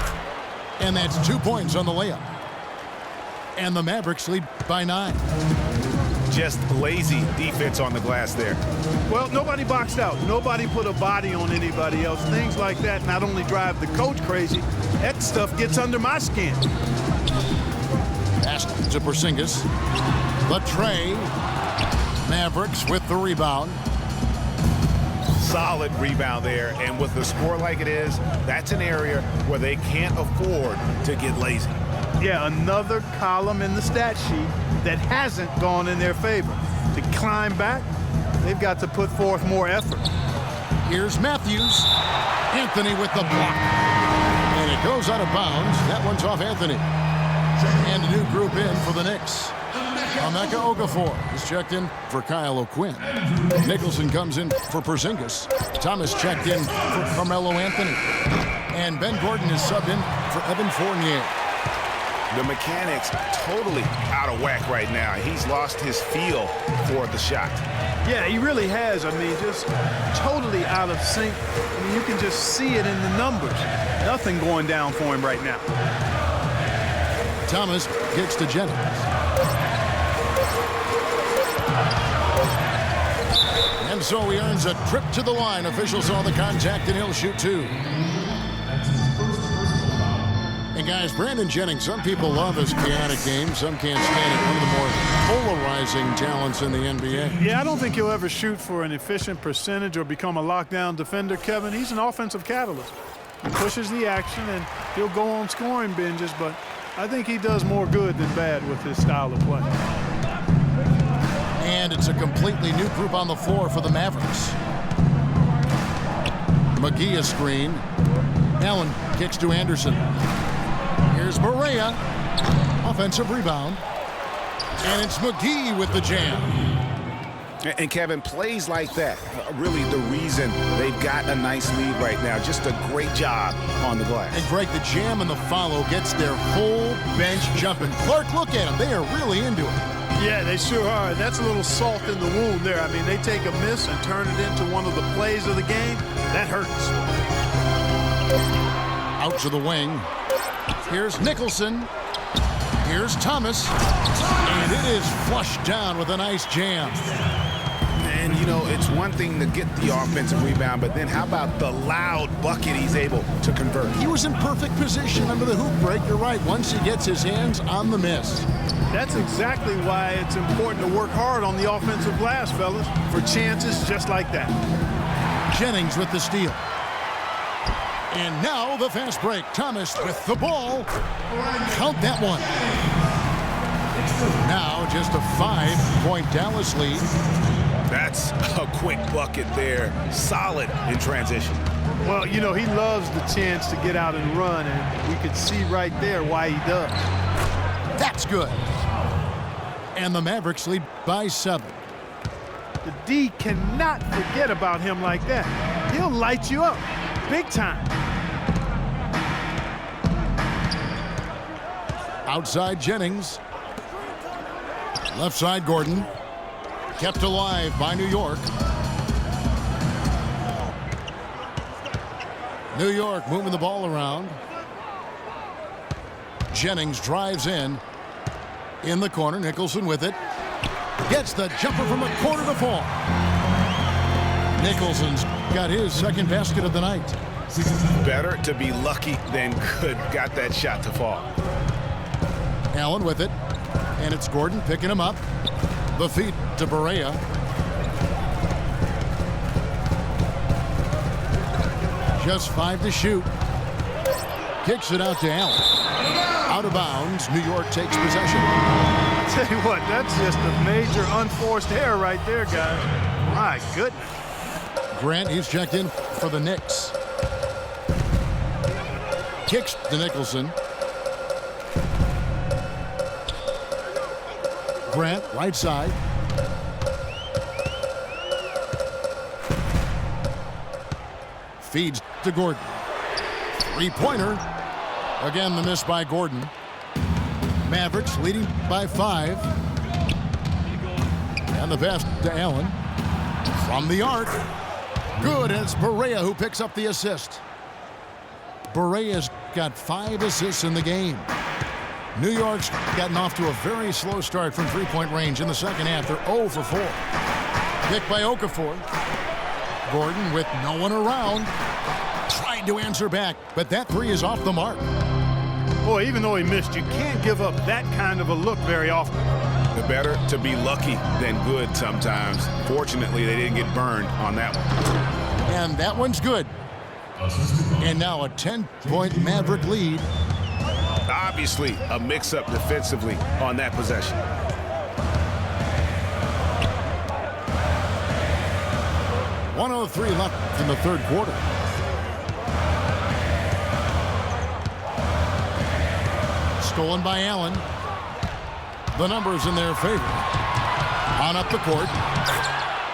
And that's 2 points on the layup. And the Mavericks lead by 9.
Just lazy defense on the glass there.
Well, nobody boxed out. Nobody put a body on anybody else. Things like that not only drive the coach crazy, that stuff gets under my skin.
Pass to Porzingis. The tray. Mavericks with the rebound.
Solid rebound there, and with the score like it is, that's an area where they can't afford to get lazy.
Yeah, another column in the stat sheet that hasn't gone in their favor. To climb back, they've got to put forth more effort.
Here's Matthews. Anthony with the block. And it goes out of bounds. That one's off Anthony. And a new group in for the Knicks. Emeka Okafor is checked in for Kyle O'Quinn. Nicholson comes in for Porzingis. Thomas checked in for Carmelo Anthony. And Ben Gordon is subbed in for Evan Fournier.
The mechanics totally out of whack right now. He's lost his feel for the shot.
Yeah, he really has. I mean, just totally out of sync. I mean, you can just see it in the numbers. Nothing going down for him right now.
Thomas kicks to Jennings. And so he earns a trip to the line. Officials saw the contact, and he'll shoot 2. And guys, Brandon Jennings, some people love his chaotic game. Some can't stand it. One of the more polarizing talents in the NBA.
Yeah, I don't think he'll ever shoot for an efficient percentage or become a lockdown defender, Kevin. He's an offensive catalyst. He pushes the action, and he'll go on scoring binges, but I think he does more good than bad with his style of play.
And it's a completely new group on the floor for the Mavericks. McGee a screen. Allen kicks to Anderson. Here's Barea. Offensive rebound. And it's McGee with the jam.
And Kevin, plays like that are really the reason they've got a nice lead right now. Just a great job on the glass.
And Greg, the jam and the follow gets their whole bench jumping. Clark, look at them. They are really into it.
Yeah, they sure are. That's a little salt in the wound there. I mean, they take a miss and turn it into one of the plays of the game. That hurts.
Out to the wing. Here's Nicholson. Here's Thomas. And it is flushed down with a nice jam.
And, you know, it's one thing to get the offensive rebound, but then how about the loud bucket he's able to convert?
He was in perfect position under the hoop break. You're right. Once he gets his hands on the miss.
That's exactly why it's important to work hard on the offensive glass, fellas, for chances just like that.
Jennings with the steal. And now the fast break. Thomas with the ball. Count that one. Now just a 5-point Dallas lead.
That's a quick bucket there. Solid in transition.
Well, you know, he loves the chance to get out and run, and we could see right there why he does.
That's good. And the Mavericks lead by 7.
The D cannot forget about him like that. He'll light you up big time.
Outside Jennings. Left side Gordon. Kept alive by New York. New York moving the ball around. Jennings drives in the corner. Nicholson with it. Gets the jumper from the corner to fall. Nicholson's got his second basket of the night.
Better to be lucky than good. Got that shot to fall.
Allen with it. And it's Gordon picking him up. The feed to Barea. Just 5 to shoot. Kicks it out to Allen. Out of bounds. New York takes possession.
I tell you what, that's just a major unforced error right there, guys. My goodness.
Grant, he's checked in for the Knicks. Kicks to Nicholson. Grant, right side. Feeds to Gordon. Three-pointer. Again, the miss by Gordon. Mavericks leading by 5. And the pass to Allen. From the arc. Good, and it's Barea who picks up the assist. Barea's got 5 assists in the game. New York's gotten off to a very slow start from three-point range in the second half. They're 0 for 4. Pick by Okafor. Gordon with no one around. Tried to answer back, but that three is off the mark.
Boy, even though he missed, you can't give up that kind of a look very often.
Better to be lucky than good sometimes. Fortunately, they didn't get burned on that one.
And that one's good. And now a 10-point Maverick lead.
Obviously, a mix-up defensively on that possession. .103
left in the third quarter. Stolen by Allen. The numbers in their favor. On up the court.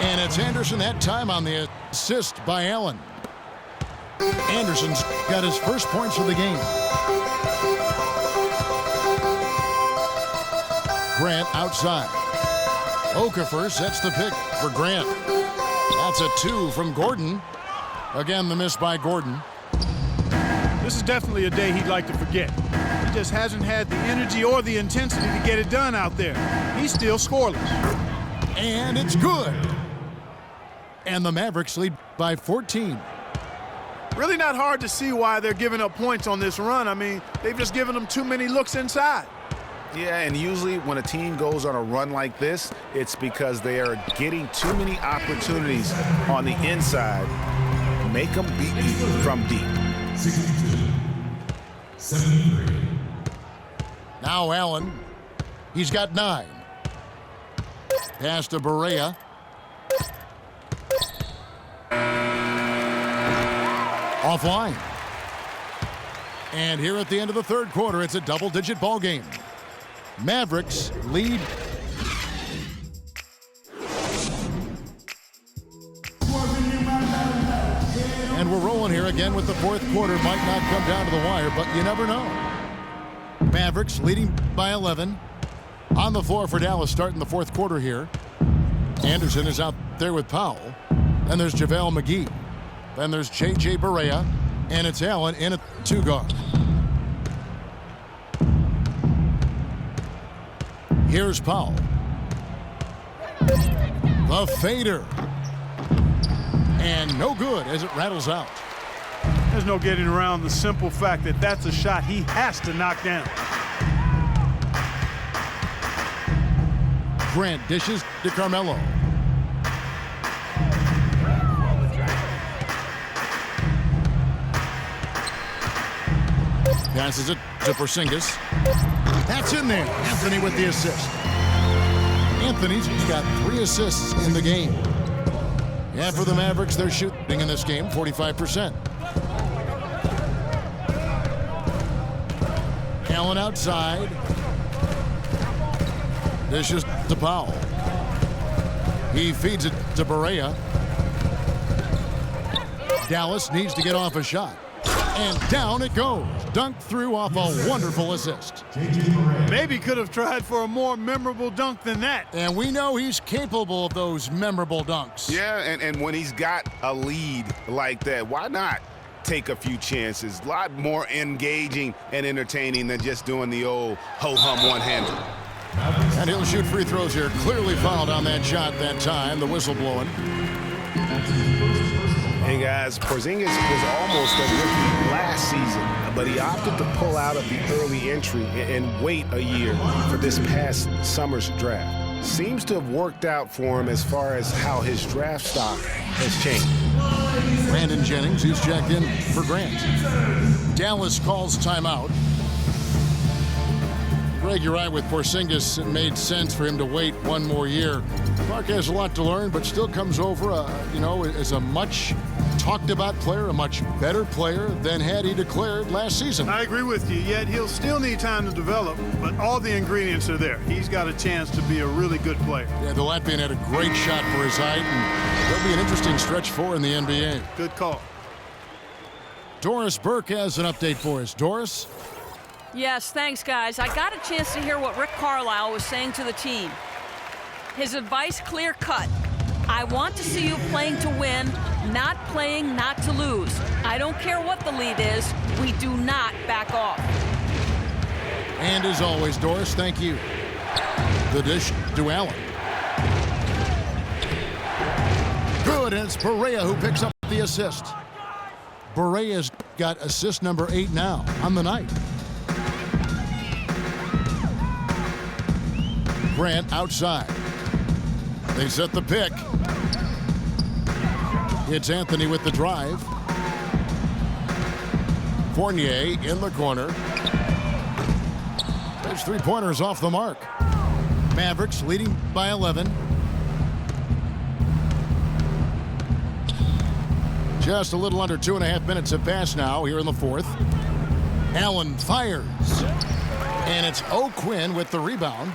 And it's Anderson that time on the assist by Allen. Anderson's got his first points of the game. Grant outside. Okafor sets the pick for Grant. That's a 2 from Gordon. Again, the miss by Gordon.
This is definitely a day he'd like to forget. He just hasn't had the energy or the intensity to get it done out there. He's still scoreless.
And it's good. And the Mavericks lead by 14.
Really not hard to see why they're giving up points on this run. I mean, they've just given them too many looks inside.
Yeah, and usually when a team goes on a run like this, it's because they are getting too many opportunities on the inside. Make them beat you from deep.
62, 73.
Now Allen. He's got 9. Pass to Barea. Offline. And here at the end of the third quarter, it's a double-digit ball game. Mavericks lead. And we're rolling here again with the fourth quarter. Might not come down to the wire, but you never know. Mavericks leading by 11. On the floor for Dallas starting the fourth quarter here. Anderson is out there with Powell. Then there's JaVale McGee. Then there's J.J. Barea. And it's Allen in a 2-guard. Here's Powell. The fader. And no good as it rattles out.
There's no getting around the simple fact that that's a shot he has to knock down.
Grant dishes to Carmelo. Passes it to Porzingis. That's in there. Anthony with the assist. Anthony's got 3 assists in the game. And for the Mavericks, they're shooting in this game 45%. Allen outside. Dishes to Powell. He feeds it to Barea. Dallas needs to get off a shot. And down it goes. Dunked through off a wonderful assist.
Maybe could have tried for a more memorable dunk than that.
And we know he's capable of those memorable dunks.
Yeah, and when he's got a lead like that, why not take a few chances? A lot more engaging and entertaining than just doing the old ho-hum one-hander.
And he'll shoot free throws here. Clearly fouled on that shot that time. The whistle blowing.
Hey guys, Porzingis was almost a rookie last season, but he opted to pull out of the early entry and wait a year for this past summer's draft. seems to have worked out for him as far as how his draft stock has changed.
Brandon Jennings, who's checked in for Grant. Dallas calls timeout. Greg, you're right with Porzingis. It made sense for him to wait one more year. Clark has a lot to learn, but still comes over, as a much talked about player, a much better player than had he declared last season.
I agree with you, yet he'll still need time to develop, but all the ingredients are there. He's got a chance to be a really good player.
Yeah, the Latvian had a great shot for his height, and there'll be an interesting stretch for in the NBA.
Good call.
Doris Burke has an update for us. Doris?
Yes, thanks, guys. I got a chance to hear what Rick Carlisle was saying to the team. His advice clear-cut. I want to see you playing to win, not playing not to lose. I don't care what the lead is. We do not back off.
And as always, Doris, thank you. The dish to Allen. Good, and it's Barea who picks up the assist. Barea's got assist number 8 now on the night. Grant outside. They set the pick. It's Anthony with the drive. Fournier in the corner. There's 3-pointers off the mark. Mavericks leading by 11. Just a little under 2.5 minutes have passed now here in the fourth. Allen fires. And it's O'Quinn with the rebound.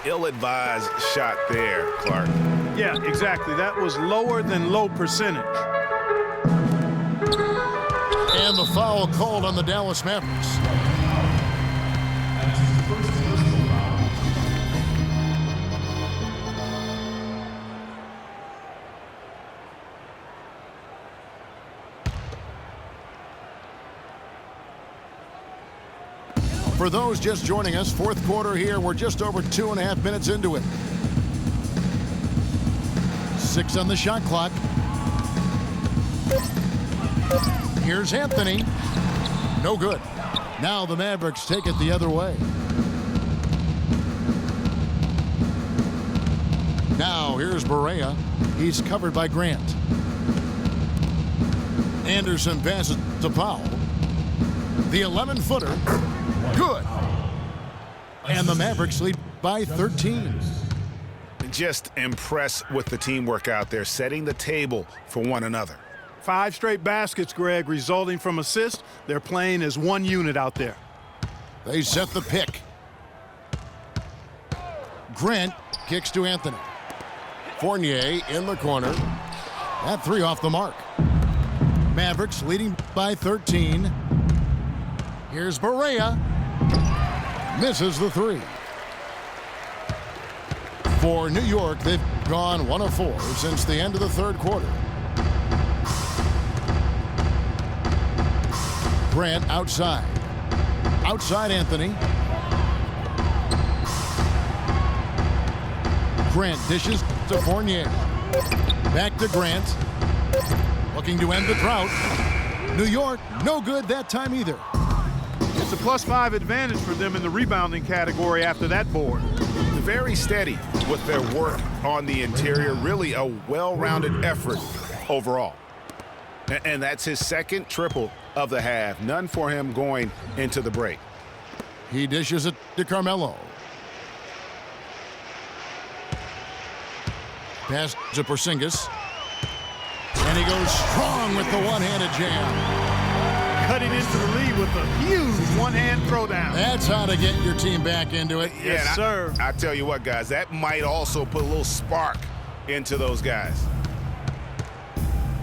Ill-advised shot there, Clark.
Yeah, exactly. That was lower than low percentage.
And the foul called on the Dallas Mavericks. For those just joining us, fourth quarter here. We're just over 2.5 minutes into it. 6 on the shot clock. Here's Anthony. No good. Now the Mavericks take it the other way. Now here's Barea. He's covered by Grant. Anderson passes to Powell. The 11-footer. Good. And the Mavericks lead by 13.
Just impressed with the teamwork out there, setting the table for one another.
5 straight baskets, Greg, resulting from assists. They're playing as one unit out there.
They set the pick. Grant kicks to Anthony. Fournier in the corner. That 3 off the mark. Mavericks leading by 13. Here's Barea. Misses the 3. For New York, they've gone 1 of 4 since the end of the third quarter. Grant outside. Outside Anthony. Grant dishes to Fournier. Back to Grant. Looking to end the drought. New York, no good that time either.
It's a +5 advantage for them in the rebounding category after that board.
Very steady with their work on the interior. Really a well-rounded effort overall. And that's his second triple of the half. None for him going into the break.
He dishes it to Carmelo. Pass to Porzingis. And he goes strong with the one-handed jam.
Cutting into the lead with a huge one-hand throwdown.
That's how to get your team back into it.
Yes, sir.
I tell you what, guys, that might also put a little spark into those guys.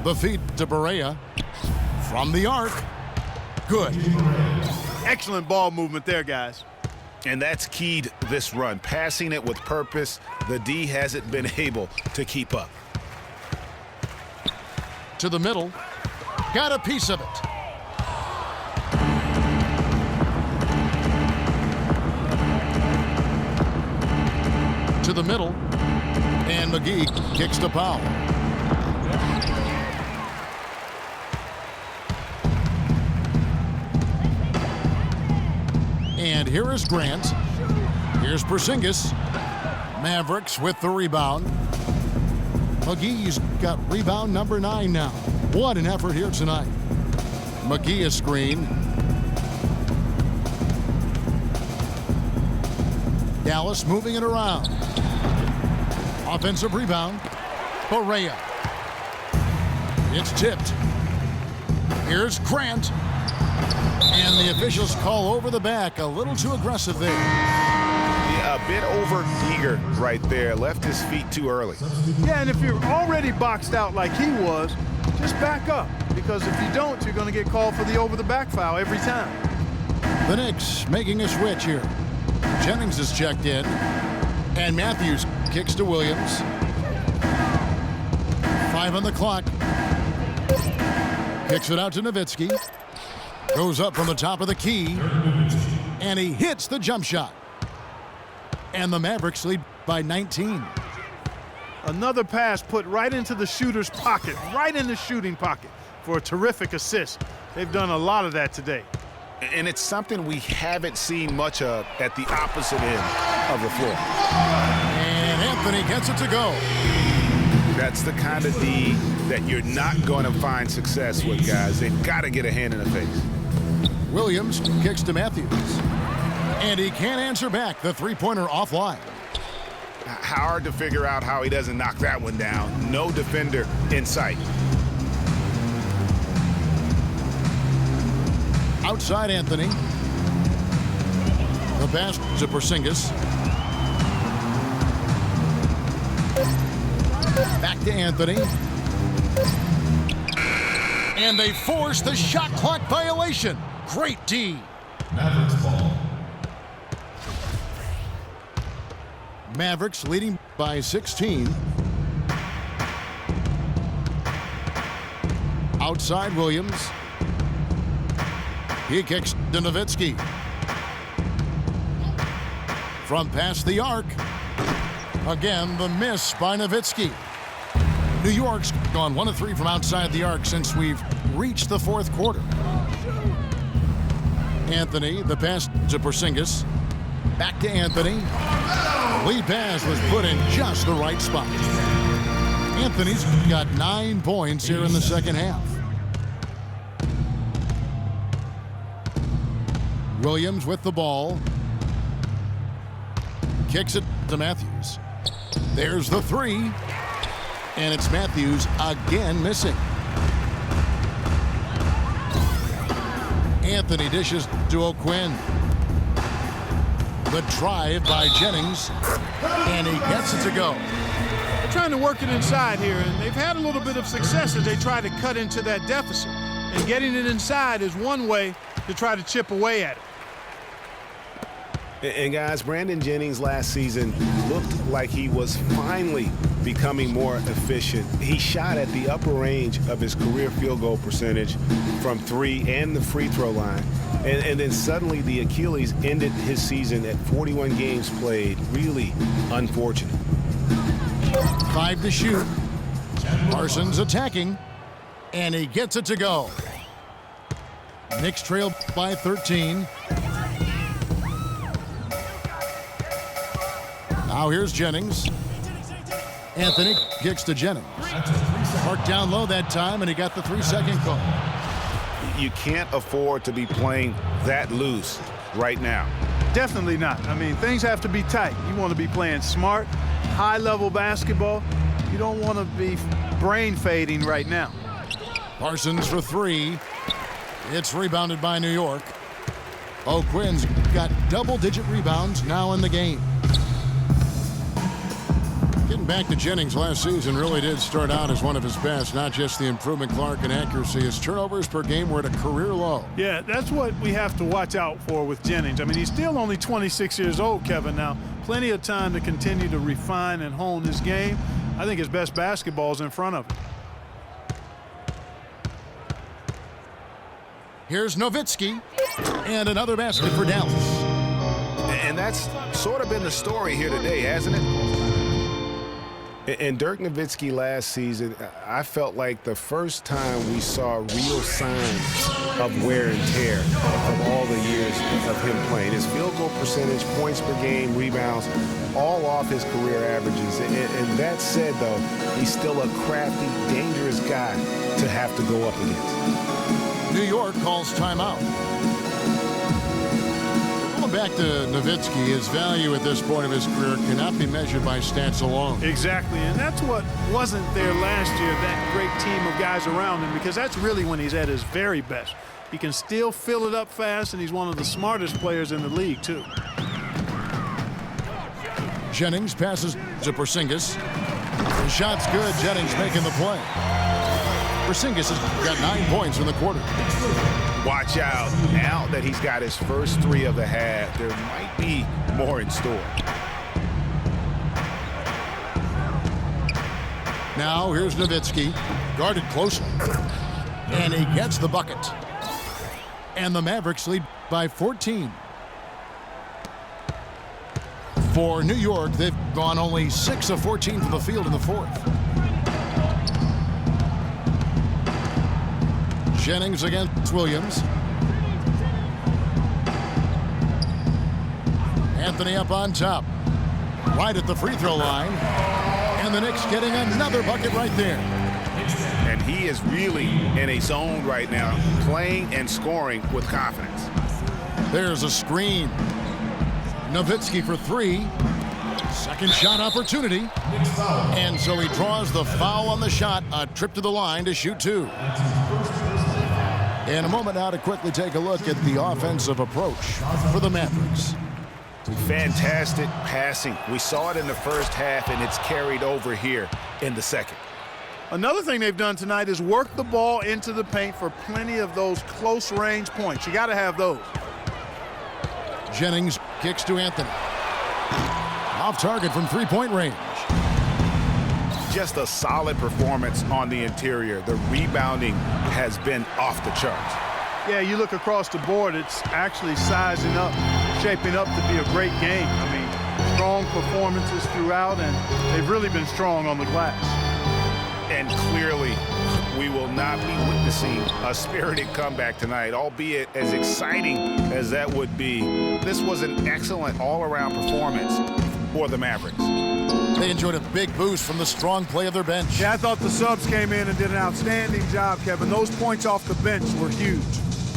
The feed to Barea. From the arc. Good.
Excellent ball movement there, guys.
And that's keyed this run. Passing it with purpose. The D hasn't been able to keep up.
To the middle. Got a piece of it. To the middle, and McGee kicks to Powell. And here is Grant. Here's Porzingis. Mavericks with the rebound. McGee's got rebound number 9 now. What an effort here tonight. McGee a screen. Dallas moving it around. Offensive rebound. Correa. It's tipped. Here's Grant. And the officials call over the back. A little too aggressive there.
Yeah, a bit over eager right there. Left his feet too early.
Yeah, and if you're already boxed out like he was, just back up. Because if you don't, you're going to get called for the over-the-back foul every time.
The Knicks making a switch here. Jennings is checked in. And Matthews kicks to Williams. 5 on the clock. Kicks it out to Nowitzki. Goes up from the top of the key. And he hits the jump shot. And the Mavericks lead by 19.
Another pass put right into the shooter's pocket, right in the shooting pocket for a terrific assist. They've done a lot of that today.
And it's something we haven't seen much of at the opposite end of the floor.
And Anthony gets it to go.
That's the kind of D that you're not going to find success with, guys. They've got to get a hand in the face.
Williams kicks to Matthews. And he can't answer back. The three-pointer offline.
Hard to figure out how he doesn't knock that one down. No defender in sight.
Outside Anthony. The pass to Porzingis. Back to Anthony. And they force the shot clock violation. Great D.
Mavericks ball.
Mavericks leading by 16. Outside Williams. He kicks to Nowitzki. From past the arc. Again, the miss by Nowitzki. New York's gone 1 of 3 from outside the arc since we've reached the fourth quarter. Anthony, the pass to Porzingis. Back to Anthony. The lead pass was put in just the right spot. Anthony's got 9 points here in the second half. Williams with the ball. Kicks it to Matthews. There's the 3. And it's Matthews again missing. Anthony dishes to O'Quinn. The drive by Jennings. And he gets it to go.
They're trying to work it inside here, and they've had a little bit of success as they try to cut into that deficit. And getting it inside is one way to try to chip away at it.
And guys, Brandon Jennings last season looked like he was finally becoming more efficient. He shot at the upper range of his career field goal percentage from 3 and the free throw line. And then suddenly the Achilles ended his season at 41 games played. Really unfortunate.
5 to shoot. Parsons attacking. And he gets it to go. Knicks trail by 13. Now here's Jennings. Anthony kicks to Jennings. Marked down low that time, and he got the 3-second call.
You can't afford to be playing that loose right now.
Definitely not. I mean, things have to be tight. You want to be playing smart, high-level basketball. You don't want to be brain fading right now.
Parsons for 3. It's rebounded by New York. O'Quinn's got double-digit rebounds now in the game. Getting back to Jennings last season really did start out as one of his best, not just the improvement, Clark, and accuracy. His turnovers per game were at a career low.
Yeah, that's what we have to watch out for with Jennings. I mean, he's still only 26 years old, Kevin. Now, plenty of time to continue to refine and hone his game. I think his best basketball is in front of him.
Here's Nowitzki, and another basket for Dallas.
And that's sort of been the story here today, hasn't it? And Dirk Nowitzki last season, I felt like the first time we saw real signs of wear and tear from all the years of him playing. His field goal percentage, points per game, rebounds, all off his career averages. And that said, though, he's still a crafty, dangerous guy to have to go up against.
New York calls timeout. Going back to Nowitzki, his value at this point of his career cannot be measured by stats alone.
Exactly, and that's what wasn't there last year, that great team of guys around him, because that's really when he's at his very best. He can still fill it up fast, and he's one of the smartest players in the league, too.
Jennings passes to Porzingis. The shot's good. Jennings making the play. Porzingis has got 9 points in the quarter.
Watch out. Now that he's got his first 3 of the half, there might be more in store.
Now here's Nowitzki, guarded closely. And he gets the bucket. And the Mavericks lead by 14. For New York, they've gone only 6 of 14 from the field in the fourth. Jennings against Williams. Anthony up on top. Right at the free throw line. And the Knicks getting another bucket right there.
And he is really in a zone right now, playing and scoring with confidence.
There's a screen. Nowitzki for 3. Second shot opportunity. And so he draws the foul on the shot. A trip to the line to shoot 2. In a moment now to quickly take a look at the offensive approach for the Mavericks.
Fantastic passing. We saw it in the first half, and it's carried over here in the second.
Another thing they've done tonight is work the ball into the paint for plenty of those close-range points. You got to have those.
Jennings kicks to Anthony. Off target from three-point range.
Just a solid performance on the interior. The rebounding has been off the charts.
Yeah, you look across the board, it's actually sizing up, shaping up to be a great game. I mean, strong performances throughout, and they've really been strong on the glass.
And clearly, we will not be witnessing a spirited comeback tonight, albeit as exciting as that would be. This was an excellent all-around performance for the Mavericks.
They enjoyed a big boost from the strong play of their bench.
Yeah, I thought the subs came in and did an outstanding job, Kevin. Those points off the bench were huge.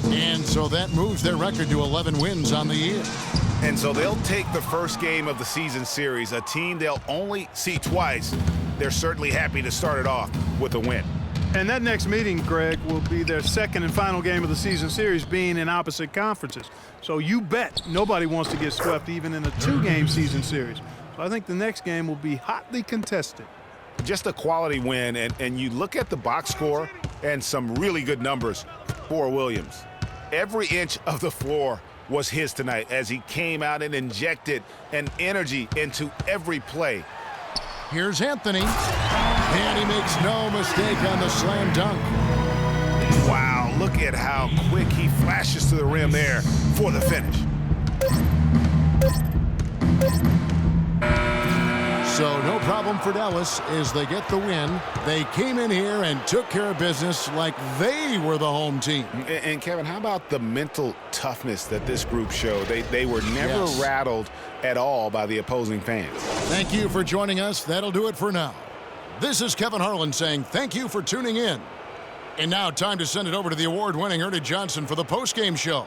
And so that moves their record to 11 wins on the year.
And so they'll take the first game of the season series, a team they'll only see twice. They're certainly happy to start it off with a win.
And that next meeting, Greg, will be their second and final game of the season series, being in opposite conferences. So you bet nobody wants to get swept even in a 2-game season series. So I think the next game will be hotly contested.
Just a quality win, and you look at the box score and some really good numbers for Williams. Every inch of the floor was his tonight as he came out and injected an energy into every play.
Here's Anthony, and he makes no mistake on the slam dunk.
Wow, look at how quick he flashes to the rim there for the finish.
So no problem for Dallas as they get the win. They came in here and took care of business like they were the home team.
And Kevin, how about the mental toughness that this group showed? They were never rattled at all by the opposing fans.
Thank you for joining us. That'll do it for now. This is Kevin Harlan saying thank you for tuning in. And now time to send it over to the award-winning Ernie Johnson for the postgame show.